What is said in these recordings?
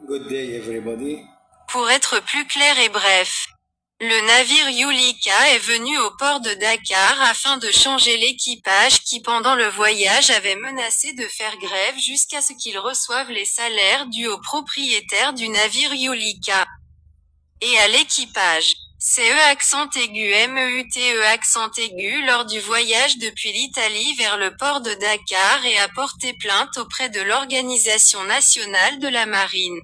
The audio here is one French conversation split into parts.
Good day, everybody. Pour être plus clair et bref, le navire Yulika est venu au port de Dakar afin de changer l'équipage qui pendant le voyage avait menacé de faire grève jusqu'à ce qu'ils reçoivent les salaires dus au propriétaire du navire Yulika. Et à l'équipage. CE accent aigu MEUTE accent aigu lors du voyage depuis l'Italie vers le port de Dakar et a porté plainte auprès de l'Organisation nationale de la marine.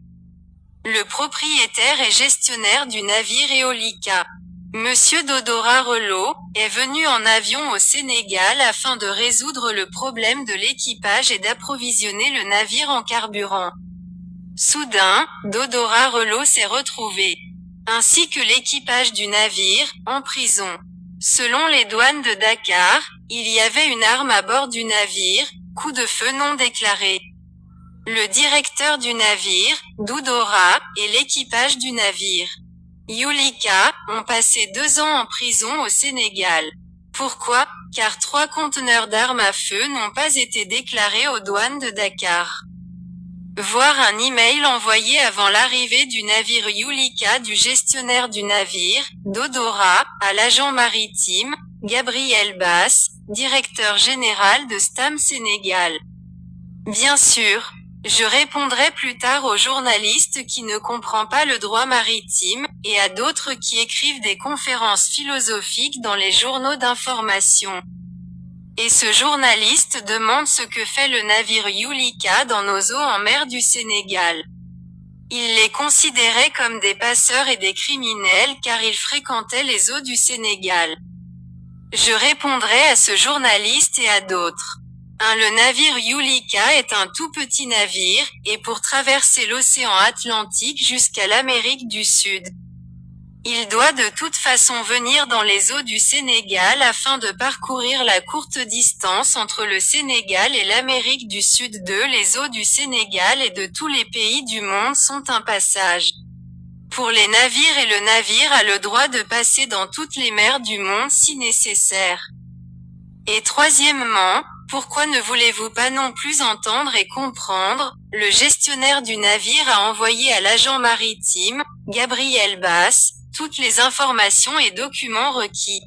Le propriétaire et gestionnaire du navire Eolika, Monsieur Dodora Relot, est venu en avion au Sénégal afin de résoudre le problème de l'équipage et d'approvisionner le navire en carburant. Soudain, Dodora Relot s'est retrouvé, ainsi que l'équipage du navire, en prison. Selon les douanes de Dakar, il y avait une arme à bord du navire, coup de feu non déclaré. Le directeur du navire, Doudora, et l'équipage du navire, Yulika, ont passé 2 ans en prison au Sénégal. Pourquoi? Car 3 conteneurs d'armes à feu n'ont pas été déclarés aux douanes de Dakar. Voir un email envoyé avant l'arrivée du navire Yulika du gestionnaire du navire, Dodora, à l'agent maritime, Gabriel Bass, directeur général de Stam Sénégal. Bien sûr, je répondrai plus tard aux journalistes qui ne comprennent pas le droit maritime, et à d'autres qui écrivent des conférences philosophiques dans les journaux d'information. Et ce journaliste demande ce que fait le navire Yulika dans nos eaux en mer du Sénégal. Il les considérait comme des passeurs et des criminels car ils fréquentaient les eaux du Sénégal. Je répondrai à ce journaliste et à d'autres. Le navire Yulika est un tout petit navire, et pour traverser l'océan Atlantique jusqu'à l'Amérique du Sud, il doit de toute façon venir dans les eaux du Sénégal afin de parcourir la courte distance entre le Sénégal et l'Amérique du Sud. Les eaux du Sénégal et de tous les pays du monde sont un passage pour les navires et le navire a le droit de passer dans toutes les mers du monde si nécessaire. Et troisièmement, pourquoi ne voulez-vous pas non plus entendre et comprendre? Le gestionnaire du navire a envoyé à l'agent maritime, Gabriel Bass, toutes les informations et documents requis.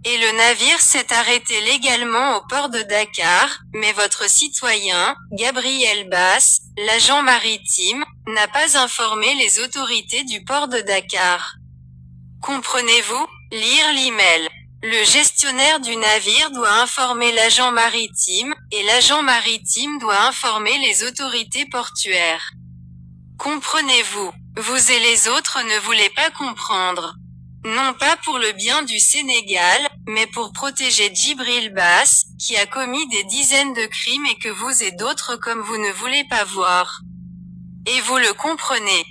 Et le navire s'est arrêté légalement au port de Dakar, mais votre citoyen, Gabriel Bass, l'agent maritime, n'a pas informé les autorités du port de Dakar. Comprenez-vous? Lire l'email. Le gestionnaire du navire doit informer l'agent maritime, et l'agent maritime doit informer les autorités portuaires. Comprenez-vous? Vous et les autres ne voulez pas comprendre. Non pas pour le bien du Sénégal, mais pour protéger Djibril Bass, qui a commis des dizaines de crimes et que vous et d'autres comme vous ne voulez pas voir. Et vous le comprenez.